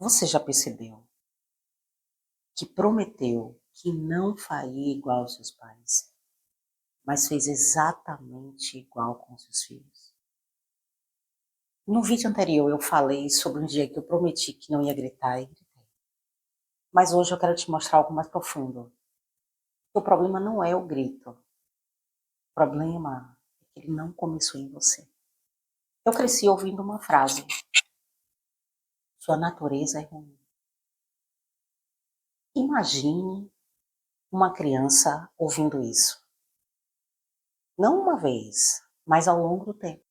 Você já percebeu que prometeu que não faria igual aos seus pais, mas fez exatamente igual com os seus filhos? No vídeo anterior eu falei sobre um dia que eu prometi que não ia gritar e gritei. Mas hoje eu quero te mostrar algo mais profundo. O problema não é o grito. O problema é que ele não começou em você. Eu cresci ouvindo uma frase: sua natureza é ruim. Imagine uma criança ouvindo isso. Não uma vez, mas ao longo do tempo.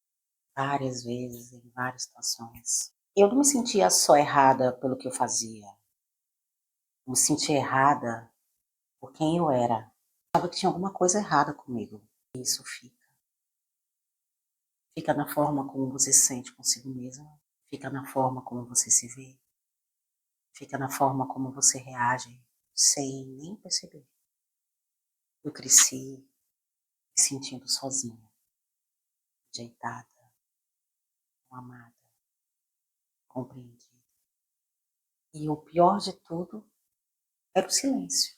Várias vezes, em várias situações. Eu não me sentia só errada pelo que eu fazia. Eu me sentia errada por quem eu era. Eu achava que tinha alguma coisa errada comigo. Isso fica. Fica na forma como você se sente consigo mesma. Fica na forma como você se vê. Fica na forma como você reage, sem nem perceber. Eu cresci me sentindo sozinha, rejeitada, não amada, compreendida. E o pior de tudo era o silêncio.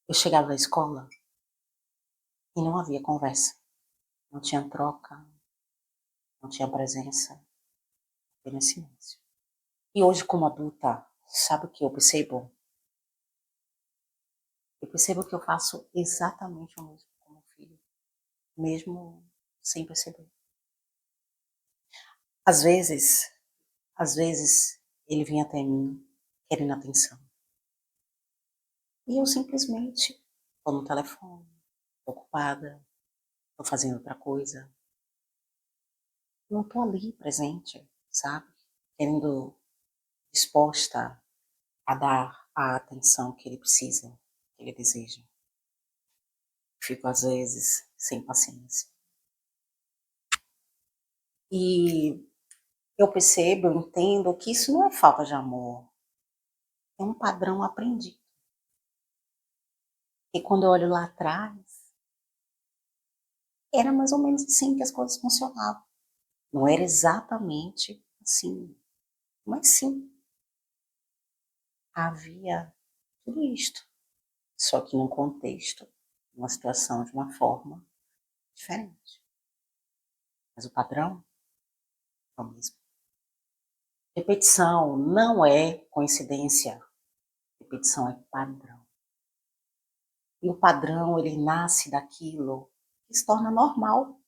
Eu chegava da escola e não havia conversa, não tinha troca, não tinha presença, apenas silêncio. E hoje, como adulta, sabe o que eu percebo? Eu percebo que eu faço exatamente o mesmo com meu filho, mesmo sem perceber. Às vezes, às vezes, ele vem até mim querendo atenção. E eu simplesmente estou no telefone, estou ocupada, estou fazendo outra coisa. Não estou ali presente, sabe? Querendo, disposta a dar a atenção que ele precisa, que ele deseja. Fico às vezes sem paciência. E eu percebo, eu entendo que isso não é falta de amor, é um padrão aprendido. E quando eu olho lá atrás, era mais ou menos assim que as coisas funcionavam. Não era exatamente assim, mas sim, havia tudo isto, só que num contexto, numa situação, de uma forma diferente. Mas o padrão é o mesmo. Repetição não é coincidência, repetição é padrão. E o padrão, ele nasce daquilo que se torna normal,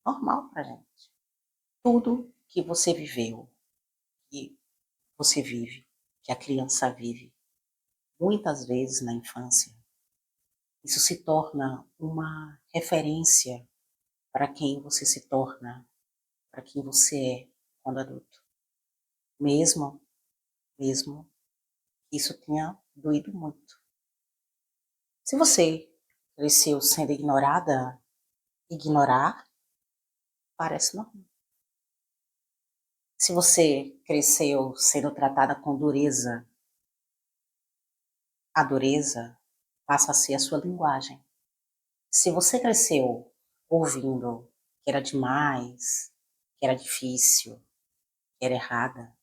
normal pra gente. Tudo que você viveu, que você vive, que a criança vive, muitas vezes na infância, isso se torna uma referência para quem você se torna, para quem você é quando adulto. Mesmo, mesmo, isso tenha doído muito. Se você cresceu sendo ignorada, ignorar parece normal. Se você cresceu sendo tratada com dureza, a dureza passa a ser a sua linguagem. Se você cresceu ouvindo que era demais, que era difícil, que era errada,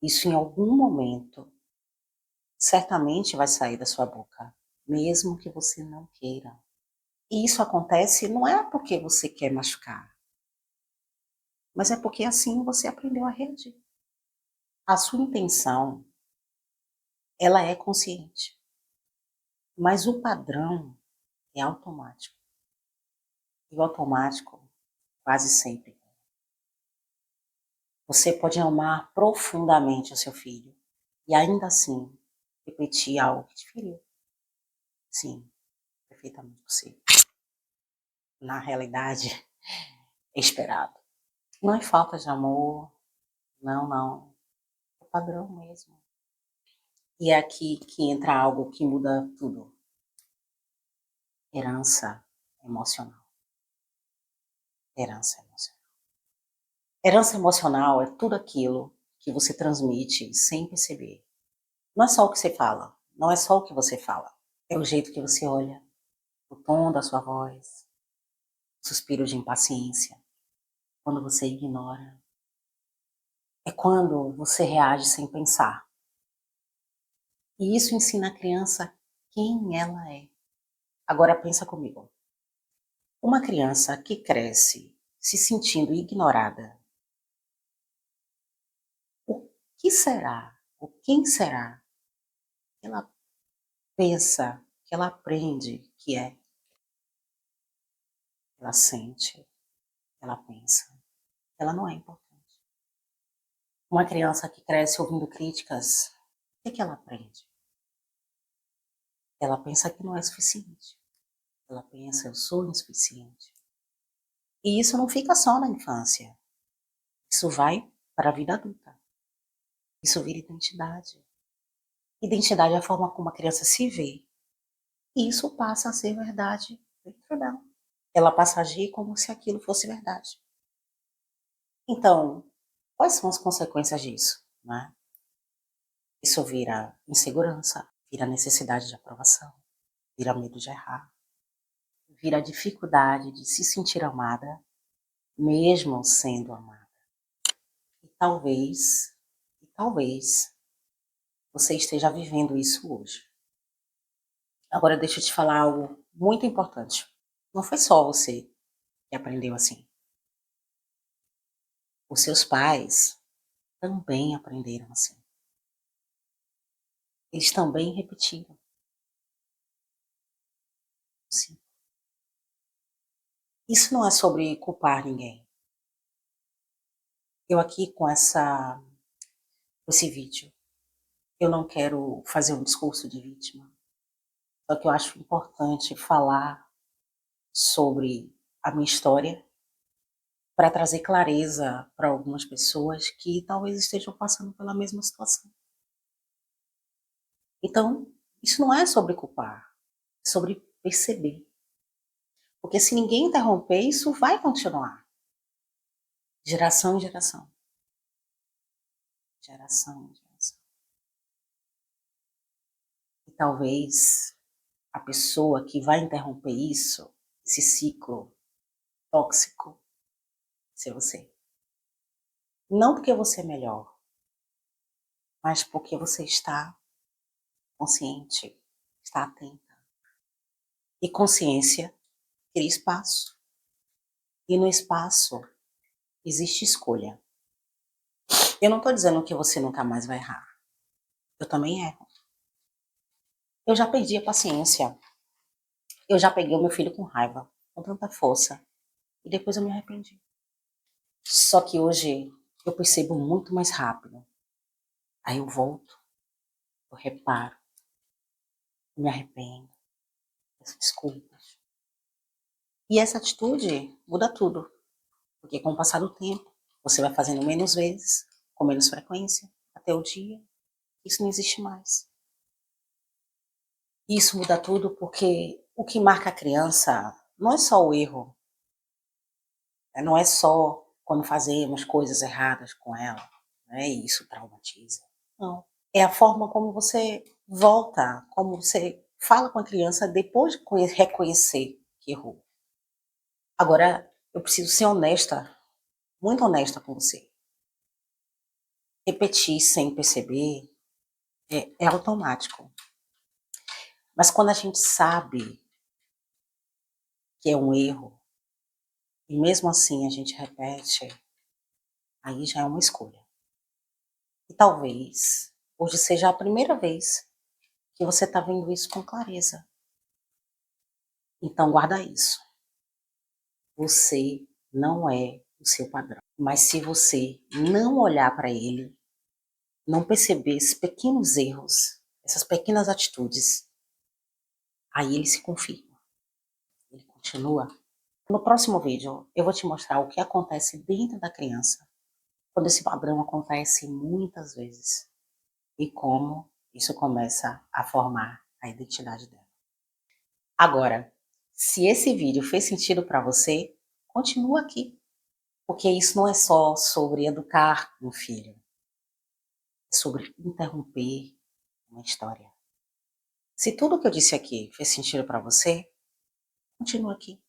isso em algum momento certamente vai sair da sua boca, mesmo que você não queira. E isso acontece não é porque você quer machucar, mas é porque assim você aprendeu a reagir. A sua intenção, ela é consciente, mas o padrão é automático. E o automático quase sempre. Você pode amar profundamente o seu filho e ainda assim repetir algo que te feriu. Sim, perfeitamente possível. Na realidade, é esperado. Não é falta de amor, não, não. É padrão mesmo. E é aqui que entra algo que muda tudo. Herança emocional. Herança emocional. Herança emocional é tudo aquilo que você transmite sem perceber. Não é só o que você fala, não é só o que você fala. É o jeito que você olha, o tom da sua voz, o suspiro de impaciência, quando você ignora, é quando você reage sem pensar. E isso ensina a criança quem ela é. Agora pensa comigo. Uma criança que cresce se sentindo ignorada, o que será, ou quem será que ela pensa, que ela aprende que é? Ela sente, ela pensa, ela não é importante. Uma criança que cresce ouvindo críticas, o que ela aprende? Ela pensa que não é suficiente. Ela pensa, eu sou insuficiente. E isso não fica só na infância. Isso vai para a vida adulta. Isso vira identidade. Identidade é a forma como a criança se vê. E isso passa a ser verdade dentro dela. Ela passa a agir como se aquilo fosse verdade. Então, quais são as consequências disso, né? Isso vira insegurança, vira necessidade de aprovação, vira medo de errar, vira dificuldade de se sentir amada, mesmo sendo amada. E talvez você esteja vivendo isso hoje. Agora deixa eu te falar algo muito importante. Não foi só você que aprendeu assim. Os seus pais também aprenderam assim. Eles também repetiram. Sim. Isso não é sobre culpar ninguém. Eu aqui com esse vídeo, eu não quero fazer um discurso de vítima. Só que eu acho importante falar sobre a minha história para trazer clareza para algumas pessoas que talvez estejam passando pela mesma situação. Então, isso não é sobre culpar, é sobre perceber. Porque se ninguém interromper, isso vai continuar. Geração em geração. Geração em geração. E talvez a pessoa que vai interromper isso, esse ciclo tóxico, seja você. Não porque você é melhor, mas porque você está consciente, está atenta. E consciência cria espaço. E no espaço existe escolha. Eu não estou dizendo que você nunca mais vai errar. Eu também erro. Eu já perdi a paciência. Eu já peguei o meu filho com raiva, com tanta força. E depois eu me arrependi. Só que hoje eu percebo muito mais rápido. Aí eu volto, eu reparo, eu me arrependo, peço desculpas. E essa atitude muda tudo. Porque com o passar do tempo, você vai fazendo menos vezes, com menos frequência, até o dia, isso não existe mais. Isso muda tudo porque o que marca a criança não é só o erro, não é só quando fazemos coisas erradas com ela, né, e isso traumatiza. Não. É a forma como você volta, como você fala com a criança depois de reconhecer que errou. Agora, eu preciso ser honesta, muito honesta com você. Repetir sem perceber é automático. Mas quando a gente sabe que é um erro, e mesmo assim a gente repete, aí já é uma escolha. E talvez hoje seja a primeira vez que você está vendo isso com clareza. Então guarda isso. Você não é o seu padrão. Mas se você não olhar para ele, não perceber esses pequenos erros, essas pequenas atitudes, aí ele se confirma. Ele continua. No próximo vídeo, eu vou te mostrar o que acontece dentro da criança quando esse padrão acontece muitas vezes e como isso começa a formar a identidade dela. Agora, se esse vídeo fez sentido para você, continua aqui, porque isso não é só sobre educar um filho, é sobre interromper uma história. Se tudo que eu disse aqui fez sentido para você, continua aqui.